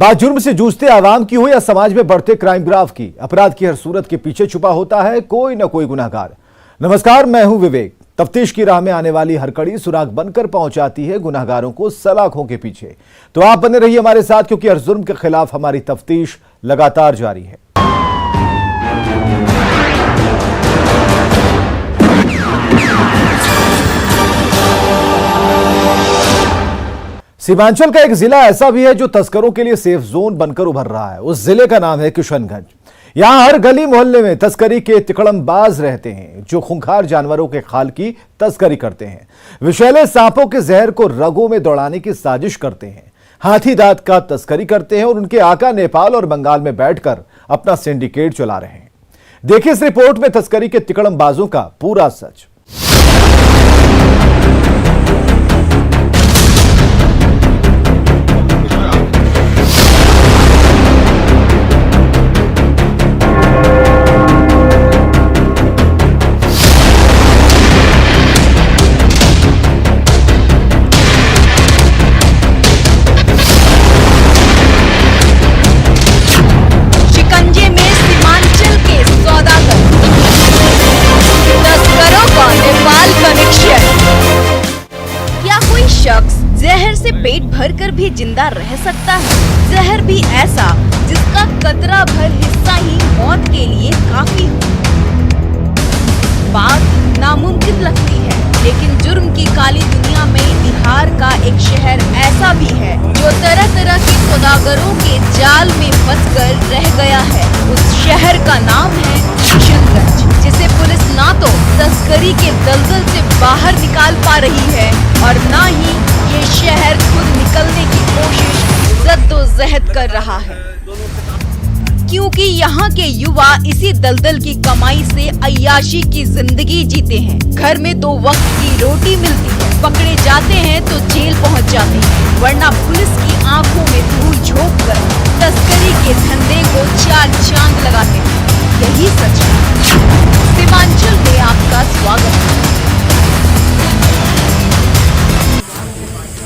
बात जुर्म से जूझते आवाम की हो या समाज में बढ़ते क्राइम ग्राफ की, अपराध की हर सूरत के पीछे छुपा होता है कोई न कोई गुनाहगार। नमस्कार, मैं हूं विवेक। तफ्तीश की राह में आने वाली हर कड़ी सुराग बनकर पहुंचाती है गुनाहगारों को सलाखों के पीछे। तो आप बने रहिए हमारे साथ, क्योंकि हर जुर्म के खिलाफ हमारी तफ्तीश लगातार जारी है। सीमांचल का एक जिला ऐसा भी है जो तस्करों के लिए सेफ जोन बनकर उभर रहा है। उस जिले का नाम है किशनगंज। यहां हर गली मोहल्ले में तस्करी के तिकड़मबाज रहते हैं जो खूंखार जानवरों के खाल की तस्करी करते हैं, विषैले सांपों के जहर को रगों में दौड़ाने की साजिश करते हैं, हाथी दांत का तस्करी करते हैं और उनके आका नेपाल और बंगाल में बैठकर अपना सिंडिकेट चला रहे हैं। देखिए इस रिपोर्ट में तस्करी के तिकड़मबाजों का पूरा सच। जहर से पेट भरकर भी जिंदा रह सकता है। जहर भी ऐसा जिसका कतरा भर हिस्सा ही मौत के लिए काफी हो। बात नामुमकिन लगती है, लेकिन जुर्म की काली दुनिया में बिहार का एक शहर ऐसा भी है जो तरह तरह के सौदागरों के जाल में फंसकर रह गया है। उस शहर का नाम है किशनगंज, जिसे पुलिस ना तो तस्करी के दलदल से बाहर निकाल पा रही है और ना ही ये शहर खुद निकलने की कोशिश जद्दोजहद कर रहा है, क्योंकि यहाँ के युवा इसी दलदल की कमाई से अय्याशी की जिंदगी जीते हैं। घर में 2 वक्त की रोटी मिलती है, पकड़े जाते हैं तो जेल पहुँच जाते हैं, वरना पुलिस की आंखों में धूल झोंक कर तस्करी के धंधे को 4 चांद लगाते हैं। यही सच है। सीमांचल में आपका स्वागत है।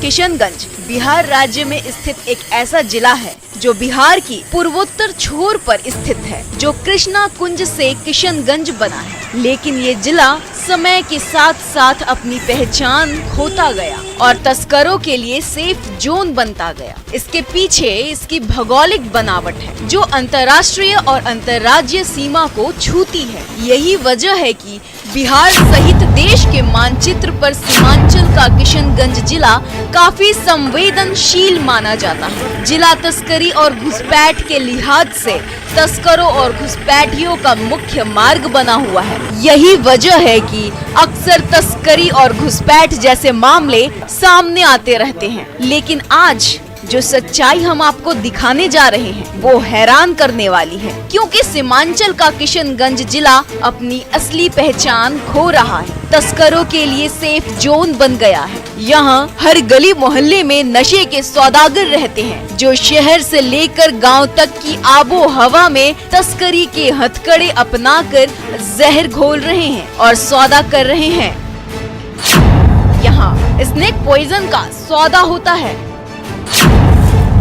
किशनगंज बिहार राज्य में स्थित एक ऐसा जिला है जो बिहार की पूर्वोत्तर छोर पर स्थित है, जो कृष्णा कुंज से किशनगंज बना है। लेकिन ये जिला समय के साथ साथ अपनी पहचान खोता गया और तस्करों के लिए सेफ जोन बनता गया। इसके पीछे इसकी भौगोलिक बनावट है जो अंतर्राष्ट्रीय और अंतर्राज्यीय सीमा को छूती है। यही वजह है कि बिहार सहित देश के मानचित्र पर सीमांचल का किशनगंज जिला काफी संवेदनशील माना जाता है। जिला तस्करी और घुसपैठ के लिहाज से तस्करों और घुसपैठियों का मुख्य मार्ग बना हुआ है। यही वजह है कि अक्सर तस्करी और घुसपैठ जैसे मामले सामने आते रहते हैं। लेकिन आज जो सच्चाई हम आपको दिखाने जा रहे हैं वो हैरान करने वाली है, क्योंकि सीमांचल का किशनगंज जिला अपनी असली पहचान खो रहा है। तस्करों के लिए सेफ जोन बन गया है। यहाँ हर गली मोहल्ले में नशे के सौदागर रहते हैं जो शहर से लेकर गांव तक की आबो हवा में तस्करी के हथकड़े अपनाकर जहर घोल रहे हैं और सौदा कर रहे हैं। यहाँ स्नेक पॉइजन का सौदा होता है,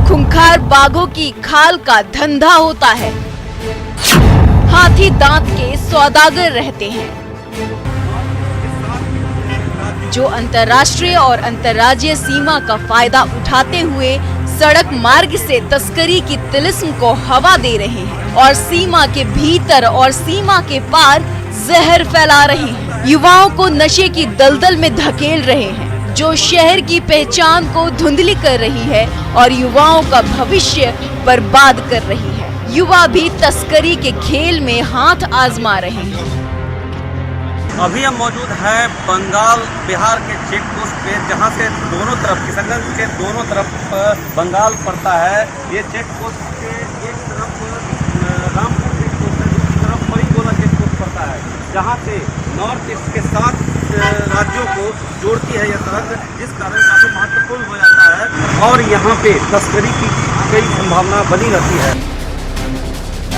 खूंखार बाघों की खाल का धंधा होता है, हाथी दांत के सौदागर रहते हैं जो अंतर्राष्ट्रीय और अंतर्राज्यीय सीमा का फायदा उठाते हुए सड़क मार्ग से तस्करी की तिलिस्म को हवा दे रहे हैं और सीमा के भीतर और सीमा के पार जहर फैला रहे हैं। युवाओं को नशे की दलदल में धकेल रहे हैं जो शहर की पहचान को धुंधली कर रही है और युवाओं का भविष्य बर्बाद कर रही है। युवा भी तस्करी के खेल में हाथ आजमा रहे हैं। अभी हम मौजूद है बंगाल बिहार के चेक पोस्ट पे, जहाँ से दोनों तरफ किशनगंज के दोनों तरफ बंगाल पड़ता है। ये चेक पोस्ट के एक तरफ रामपुर चेक पोस्ट है, दूसरी तरफ मरीगोला चेक पोस्ट पड़ता है, जहाँ से नॉर्थ ईस्ट के 7 राज्यों को जोड़ती है यह सड़क, जिस कारण काफी महत्वपूर्ण हो जाता है और यहाँ पे तस्करी की कई संभावना बनी रहती है।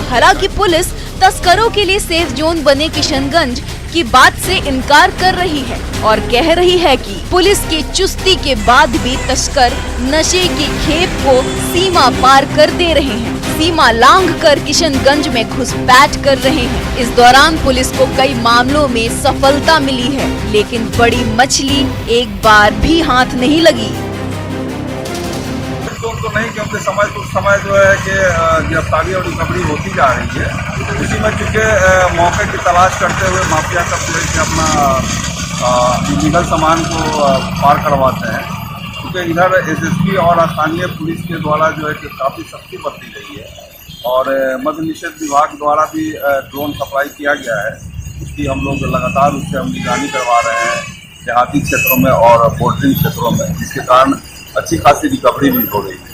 हालांकि पुलिस तस्करों के लिए सेफ जोन बने किशनगंज की बात से इनकार कर रही है और कह रही है कि पुलिस की चुस्ती के बाद भी तस्कर नशे की खेप को सीमा पार कर दे रहे हैं, सीमा लांघकर किशनगंज में घुसपैठ कर रहे हैं। इस दौरान पुलिस को कई मामलों में सफलता मिली है, लेकिन बड़ी मछली एक बार भी हाथ नहीं लगी। तो नहीं, क्योंकि समय जो है कि गिरफ्तारी और रिकवरी होती जा रही है। इसी में चूँकि मौके की तलाश करते हुए माफिया सब जो है कि अपना इलीगल सामान को पार करवाते हैं, क्योंकि इधर एसएसपी और स्थानीय पुलिस के द्वारा जो है कि काफ़ी सख्ती बरती गई है और मद्य निषेध विभाग द्वारा भी ड्रोन सप्लाई किया गया है। उसकी हम लोग लगातार उससे हम निगरानी करवा रहे हैं देहाती क्षेत्रों में और बोर्डरिंग क्षेत्रों में, जिसके कारण अच्छी खासी रिकवरी भी हो रही है।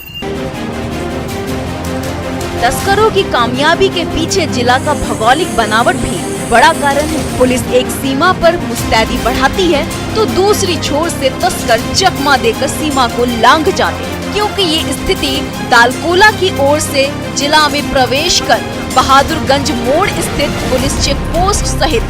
तस्करों की कामयाबी के पीछे जिला का भौगोलिक बनावट भी बड़ा कारण है। पुलिस एक सीमा पर मुस्तैदी बढ़ाती है तो दूसरी छोर से तस्कर चकमा देकर सीमा को लांघ जाते हैं, क्योंकि ये स्थिति दालकोला की ओर से जिला में प्रवेश कर बहादुरगंज मोड़ स्थित पुलिस चेक पोस्ट सहित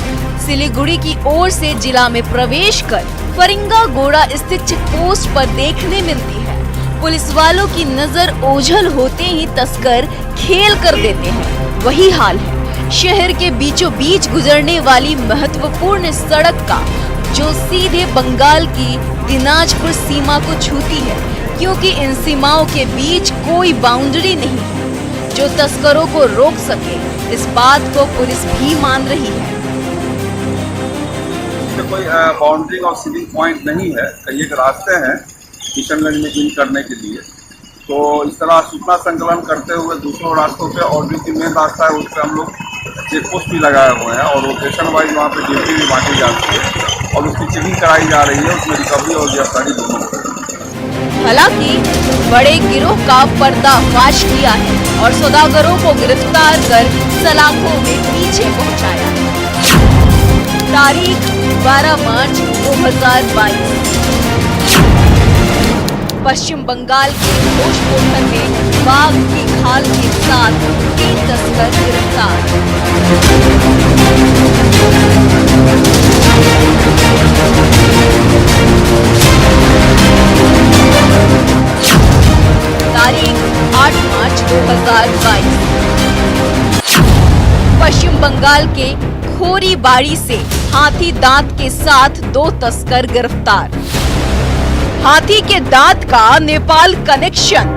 सिलीगुड़ी की ओर से जिला में प्रवेश कर फरिंगागोड़ा स्थित चेक पोस्ट पर देखने मिलती है। पुलिस वालों की नजर ओझल होते ही तस्कर खेल कर देते हैं। वही हाल है शहर के बीचों बीच गुजरने वाली महत्वपूर्ण सड़क का, जो सीधे बंगाल की दिनाजपुर सीमा को छूती है, क्योंकि इन सीमाओं के बीच कोई बाउंड्री नहीं है जो तस्करों को रोक सके। इस बात को पुलिस भी मान रही है। कोई बाउंड्री और सीलिंग पॉइंट नहीं है, कई एक रास्ते हैं किशनगंज में इन करने के लिए। तो इस तरह सूचना संकलन करते हुए दूसरों रास्तों पे और जो कि मेन रास्ता है उस पर हम लोग चेक पोस्ट भी लगाए हुए हैं और लोकेशन वाइज वहाँ पे ड्यूटी भी बांटी जाती है और उसकी चेकिंग कराई जा रही है। उसमें रिकवरी और गिरफ्तारी दोनों। हालांकि बड़े गिरोह का पर्दाफाश किया है और सौदागरों को गिरफ्तार कर सलाखों में पीछे पहुंचाया है। तारीख 12 मार्च 2022। पश्चिम बंगाल के भोजपुर में बाघ की खाल के साथ 3 तस्कर गिरफ्तार। तारीख 8 मार्च 2022। पश्चिम बंगाल के खोरीबाड़ी से हाथी दांत के साथ 2 तस्कर गिरफ्तार। हाथी के दांत का नेपाल कनेक्शन।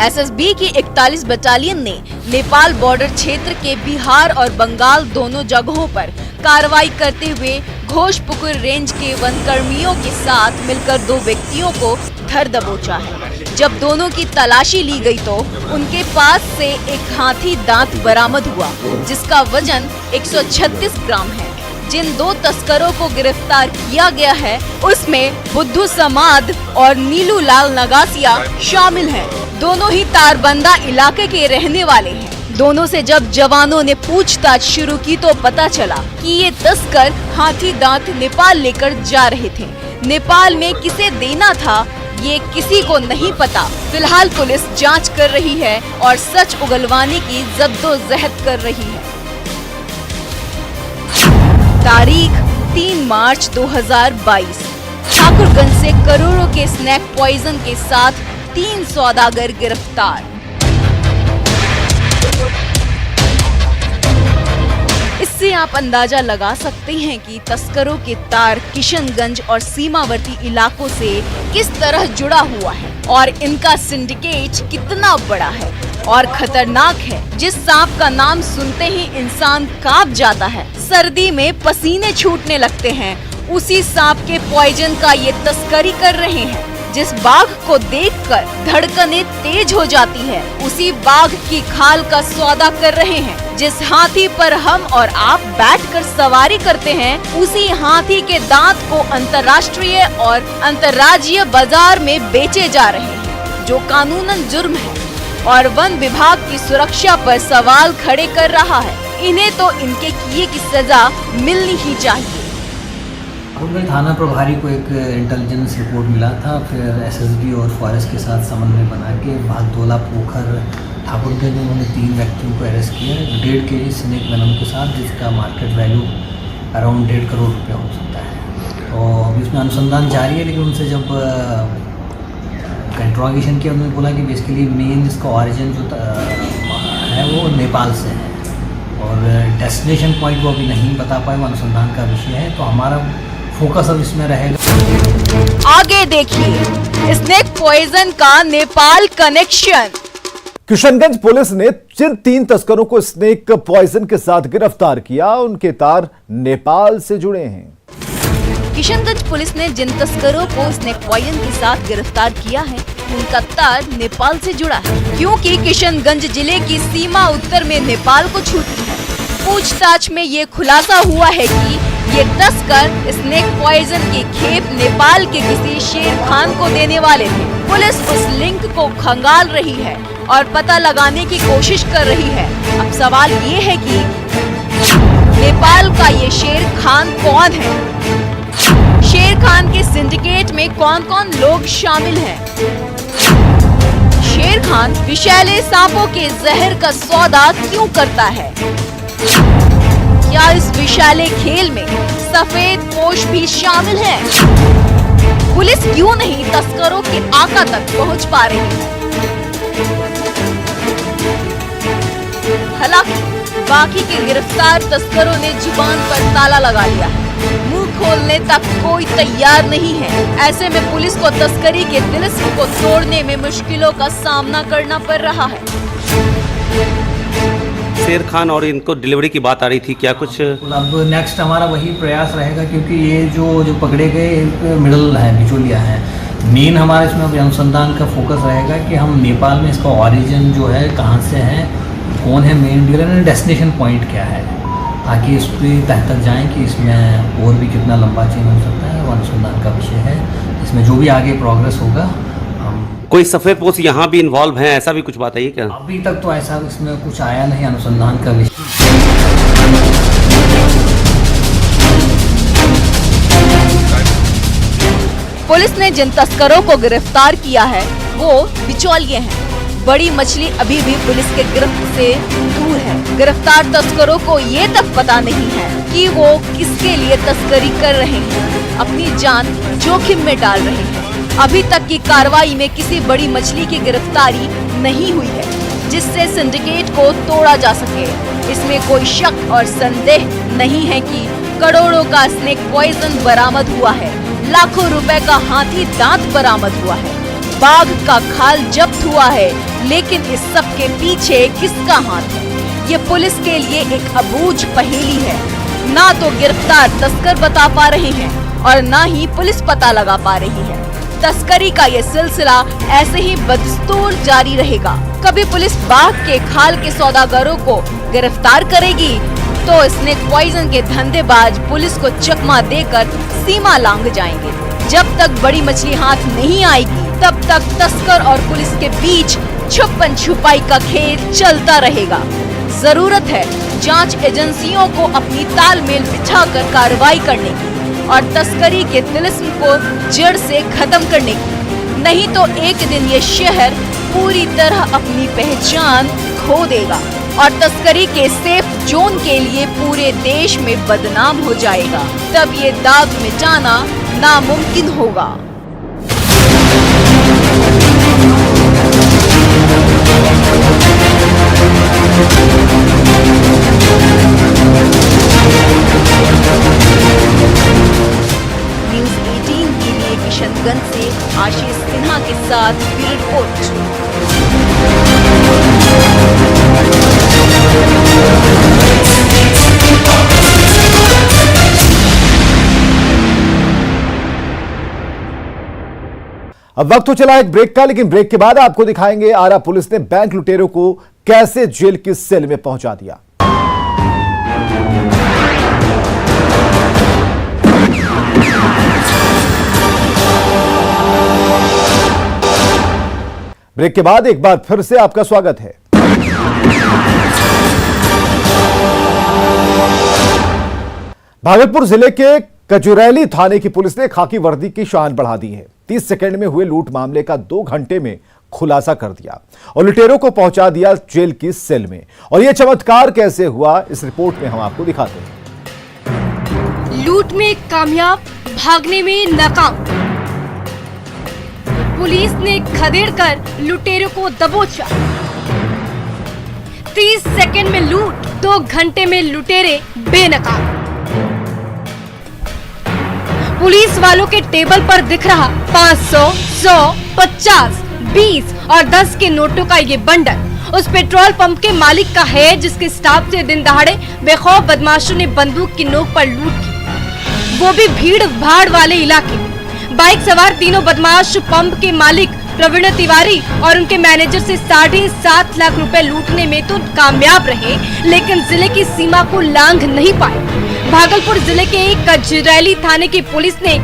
एसएसबी की 41 बटालियन ने नेपाल बॉर्डर क्षेत्र के बिहार और बंगाल दोनों जगहों पर कार्रवाई करते हुए घोषपुकुर रेंज के वन कर्मियों के साथ मिलकर 2 व्यक्तियों को धर दबोचा है। जब दोनों की तलाशी ली गई तो उनके पास से एक हाथी दांत बरामद हुआ, जिसका वजन 136 ग्राम है। जिन 2 तस्करों को गिरफ्तार किया गया है उसमें बुद्धू समाद और नीलू लाल नगासिया शामिल हैं। दोनों ही तारबंदा इलाके के रहने वाले हैं। दोनों से जब जवानों ने पूछताछ शुरू की तो पता चला कि ये तस्कर हाथी दांत नेपाल लेकर जा रहे थे। नेपाल में किसे देना था ये किसी को नहीं पता। फिलहाल पुलिस जांच कर रही है और सच उगलवाने की जद्दोजहद कर रही है। तारीख 3 मार्च 2022। ठाकुरगंज से करोड़ों के स्नैक पॉइजन के साथ 3 सौदागर गिरफ्तार। इससे आप अंदाजा लगा सकते हैं कि तस्करों के तार किशनगंज और सीमावर्ती इलाकों से किस तरह जुड़ा हुआ है और इनका सिंडिकेट कितना बड़ा है और खतरनाक है। जिस सांप का नाम सुनते ही इंसान कांप जाता है, सर्दी में पसीने छूटने लगते हैं, उसी सांप के पॉइजन का ये तस्करी कर रहे हैं। जिस बाघ को देखकर धड़कनें तेज हो जाती है, उसी बाघ की खाल का सौदा कर रहे हैं। जिस हाथी पर हम और आप बैठकर सवारी करते हैं, उसी हाथी के दांत को अंतर्राष्ट्रीय और अंतर्राज्यीय बाजार में बेचे जा रहे हैं, जो कानूनन जुर्म है और वन विभाग की सुरक्षा पर सवाल खड़े कर रहा है। इन्हें तो इनके किए की सजा मिलनी ही चाहिए। थाना प्रभारी को एक इंटेलिजेंस रिपोर्ट मिला था, फिर एसएसबी और फॉरेस्ट के साथ समन्वय बना के भागदोला पोखर ठाकुरगंज में उन्होंने 3 व्यक्तियों को अरेस्ट किया 1.5 kg स्नेक वेनम के साथ, जिसका मार्केट वैल्यू अराउंड 1.5 करोड़ रुपया हो सकता है। तो अभी उसमें अनुसंधान जारी है, लेकिन उनसे जब इंट्रोगेशन किया उन्होंने बोला कि बेसिकली मेन इसका ऑरिजिन जो है वो नेपाल से है और डेस्टिनेशन पॉइंट वो अभी नहीं बता पाए, वो अनुसंधान का विषय है। तो हमारा फोकस अब इसमें रहेगा। आगे देखिए स्नेक पॉइजन का नेपाल कनेक्शन। किशनगंज पुलिस ने जिन 3 तस्करों को स्नेक पॉइजन के साथ गिरफ्तार किया, उनके तार नेपाल से जुड़े हैं। किशनगंज पुलिस ने जिन तस्करों को स्नेक पॉइजन के साथ गिरफ्तार किया है, उनका तार नेपाल से जुड़ा है, क्योंकि किशनगंज जिले की सीमा उत्तर में नेपाल को छूती है। पूछताछ में ये खुलासा हुआ है कि ये तस्कर स्नेक पॉइजन की खेप नेपाल के किसी शेर खान को देने वाले थे। पुलिस उस लिंक को खंगाल रही है और पता लगाने की कोशिश कर रही है। अब सवाल ये है कि नेपाल का ये शेर खान कौन है? शेर खान के सिंडिकेट में कौन कौन लोग शामिल हैं? शेर खान विषैले सांपों के जहर का सौदा क्यों करता है? क्या इस विषैले खेल में सफेद पोश भी शामिल है? पुलिस क्यों नहीं तस्करों के आका तक पहुंच पा रही है? हालांकि बाकी के गिरफ्तार तस्करों ने जुबान पर ताला लगा लिया है, मुंह खोलने तक कोई तैयार नहीं है। ऐसे में पुलिस को तस्करी के तिलिस्म को तोड़ने में मुश्किलों का सामना करना पड़ रहा है। शेर खान और इनको डिलीवरी की बात आ रही थी, क्या कुछ? अब नेक्स्ट हमारा वही प्रयास रहेगा, क्योंकि ये जो पकड़े गए मिडल है, बिचौलिया है। मेन हमारा इसमें अभी अनुसंधान का फोकस रहेगा कि हम नेपाल में इसका ओरिजिन जो है कहाँ से है, कौन है main dealer and destination point क्या है, ताकि इसकी तह तक जाएँ कि इसमें और भी कितना लंबा चेन हो सकता है। वो अनुसंधान का विषय है, इसमें जो भी आगे प्रोग्रेस होगा। कोई सफेद पोस्ट यहाँ भी इन्वॉल्व है, ऐसा भी कुछ बात है क्या? अभी तक तो ऐसा इसमें कुछ आया नहीं अनुसंधान का विषय। पुलिस ने जिन तस्करों को गिरफ्तार किया है वो बिचौलिए हैं। बड़ी मछली अभी भी पुलिस के गिरफ्त से दूर है। गिरफ्तार तस्करों को ये तक पता नहीं है कि वो किसके लिए तस्करी कर रहे हैं, अपनी जान जोखिम में डाल रहे हैं। अभी तक की कार्रवाई में किसी बड़ी मछली की गिरफ्तारी नहीं हुई है जिससे सिंडिकेट को तोड़ा जा सके। इसमें कोई शक और संदेह नहीं है कि करोड़ों का स्नेक पॉइजन बरामद हुआ है, लाखों रुपए का हाथी दांत बरामद हुआ है, बाघ का खाल जब्त हुआ है। लेकिन इस सब के पीछे किसका हाथ है, ये पुलिस के लिए एक अबूझ पहेली है। ना तो गिरफ्तार तस्कर बता पा रहे हैं और ना ही पुलिस पता लगा पा रही है। तस्करी का ये सिलसिला ऐसे ही बदस्तूर जारी रहेगा। कभी पुलिस बाघ के खाल के सौदागरों को गिरफ्तार करेगी तो स्नेक पॉइजन के धंधेबाज पुलिस को चकमा देकर सीमा लांघ जाएंगे। जब तक बड़ी मछली हाथ नहीं आएगी तब तक तस्कर और पुलिस के बीच छुपन छुपाई का खेल चलता रहेगा। जरूरत है जांच एजेंसियों को अपनी तालमेल बिछाकर कार्रवाई करने की और तस्करी के तिलिस्म को जड़ से खत्म करने की। नहीं तो एक दिन ये शहर पूरी तरह अपनी पहचान खो देगा और तस्करी के सेफ जोन के लिए पूरे देश में बदनाम हो जाएगा। तब ये दाग मिटाना नामुमकिन होगा। न्यूज़ 18 के लिए किशनगंज से आशीष सिन्हा के साथ ब्यूरो रिपोर्ट। अब वक्त तो चला एक ब्रेक का, लेकिन ब्रेक के बाद आपको दिखाएंगे आरा पुलिस ने बैंक लुटेरों को कैसे जेल की सेल में पहुंचा दिया। ब्रेक के बाद एक बार फिर से आपका स्वागत है। भागलपुर जिले के कजुरैली थाने की पुलिस ने खाकी वर्दी की शान बढ़ा दी है। 30 सेकंड में हुए लूट मामले का 2 घंटे में खुलासा कर दिया और लुटेरों को पहुंचा दिया जेल की सेल में। और यह चमत्कार कैसे हुआ, इस रिपोर्ट में हम आपको दिखाते हैं। लूट में कामयाब, भागने में नाकाम। पुलिस ने खदेड़कर लुटेरों को दबोचा। 30 सेकंड में लूट, 2 घंटे में लुटेरे बेनकाब। पुलिस वालों के टेबल पर दिख रहा 500, 100, 50, 20 और 10 के नोटों का ये बंडल उस पेट्रोल पंप के मालिक का है जिसके स्टाफ से दिन दहाड़े बेखौफ बदमाशों ने बंदूक की नोक पर लूट की, वो भी भीड़ भाड़ वाले इलाके में। बाइक सवार तीनों बदमाश पंप के मालिक प्रवीण तिवारी और उनके मैनेजर से 7.5 लाख रुपए लूटने में तो कामयाब रहे, लेकिन जिले की सीमा को लांघ नहीं पाए। भागलपुर जिले के कजरैली थाने की पुलिस ने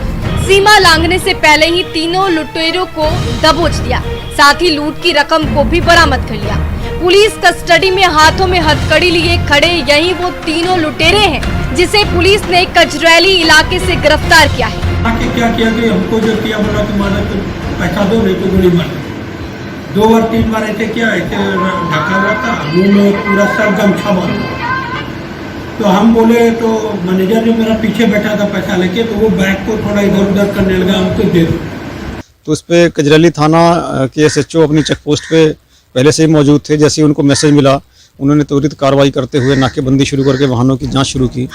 सीमा लांघने से पहले ही तीनों लुटेरों को दबोच लिया, साथ ही लूट की रकम को भी बरामद कर लिया। पुलिस कस्टडी में हाथों में हथकड़ी लिए खड़े यही वो तीनों लुटेरे हैं जिसे पुलिस ने कजरैली इलाके से गिरफ्तार किया है। आके क्या किया कि हमको जो किया बोला तुम्हारा तो पैसा दो नहीं तो गोली मार। 2 बार 3 बार ऐसे किया, ऐसे ढका हुआ था, मुंह में पूरा सर गमछा बांधा। तो हम बोले तो मैनेजर जो मेरा पीछे बैठा था पैसा लेके, तो वो बैग को थोड़ा इधर उधर करने लगा, हमको दे दो। तो उस पर कजरैली थाना के SHO अपनी चेक पोस्ट पे पहले से ही मौजूद थे। जैसे ही उनको मैसेज मिला, उन्होंने त्वरित कार्रवाई करते हुए नाकेबंदी शुरू करके वाहनों की जांच शुरू की।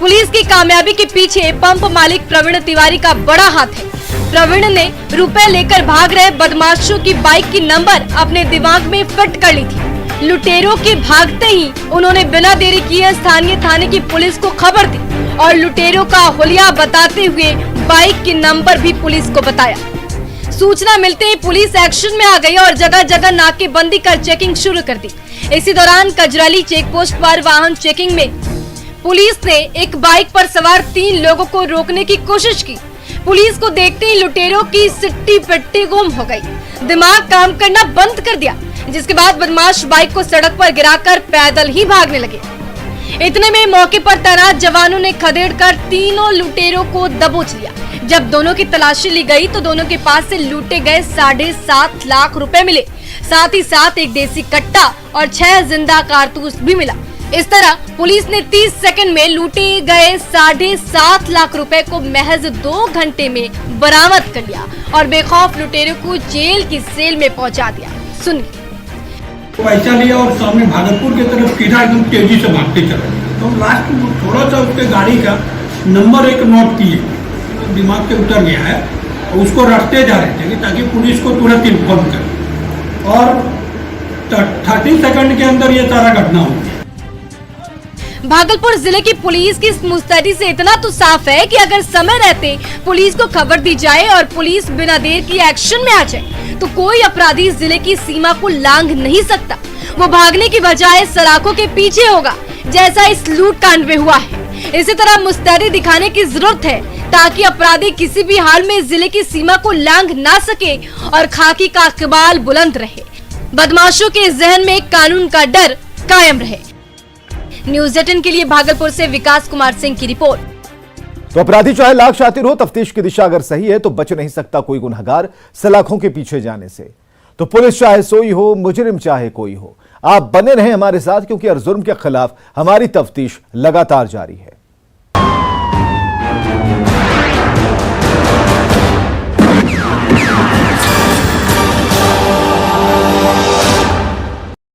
पुलिस की कामयाबी के पीछे पंप मालिक प्रवीण तिवारी का बड़ा हाथ है। प्रवीण ने रुपए लेकर भाग रहे बदमाशों की बाइक की नंबर अपने दिमाग में फिट कर ली थी। लुटेरों के भागते ही उन्होंने बिना देरी किए स्थानीय थाने की पुलिस को खबर दी और लुटेरों का हुलिया बताते हुए बाइक की नंबर भी पुलिस को बताया। सूचना मिलते ही पुलिस एक्शन में आ गई और जगह जगह नाकेबंदी कर चेकिंग शुरू कर दी। इसी दौरान कजरैली चेक पोस्ट पर वाहन चेकिंग में पुलिस ने एक बाइक पर सवार 3 लोगों को रोकने की कोशिश की। पुलिस को देखते ही लुटेरों की सिट्टी पिट्टी गुम हो गई, दिमाग काम करना बंद कर दिया, जिसके बाद बदमाश बाइक को सड़क पर गिराकर पैदल ही भागने लगे। इतने में मौके पर तैनात जवानों ने खदेड़कर तीनों लुटेरों को दबोच लिया। जब दोनों की तलाशी ली गई तो दोनों के पास से लूटे गए 7.5 लाख रुपए मिले, साथ ही साथ एक देसी कट्टा और 6 जिंदा कारतूस भी मिला। इस तरह पुलिस ने 30 सेकंड में लूटे गए 7.5 लाख रुपए को महज 2 घंटे में बरामद कर लिया और बेखौफ लुटेरों को जेल की सेल में पहुंचा दिया। सुनिए। पैसा लिया और सामने भागलपुर की तरफ सीधा एकदम तेजी से भागते चले। तो लास्ट में थोड़ा सा उसके गाड़ी का नंबर एक नोट किए, दिमाग से उतर गया है, और उसको रखते जा रहे थे ताकि पुलिस को तुरंत इन्फॉर्म करें, और 30 सेकंड के अंदर ये सारा घटना हो गया। भागलपुर जिले की पुलिस की मुस्तैदी से इतना तो साफ है कि अगर समय रहते पुलिस को खबर दी जाए और पुलिस बिना देर की एक्शन में आ जाए तो कोई अपराधी जिले की सीमा को लांघ नहीं सकता। वो भागने की बजाय सलाखों के पीछे होगा, जैसा इस लूट कांड में हुआ है। इसी तरह मुस्तैदी दिखाने की जरूरत है ताकि अपराधी किसी भी हाल में जिले की सीमा को लांघ ना सके और खाकी का इकबाल बुलंद रहे, बदमाशों के जहन में कानून का डर कायम रहे। न्यूज़ 18 के लिए भागलपुर से विकास कुमार सिंह की रिपोर्ट। तो अपराधी चाहे लाख शातिर हो, तफ्तीश की दिशा अगर सही है तो बच नहीं सकता कोई गुनहगार सलाखों के पीछे जाने से। तो पुलिस चाहे सोई हो, मुजरिम चाहे कोई हो, आप बने रहें हमारे साथ, क्योंकि हर जुर्म के खिलाफ हमारी तफ्तीश लगातार जारी है।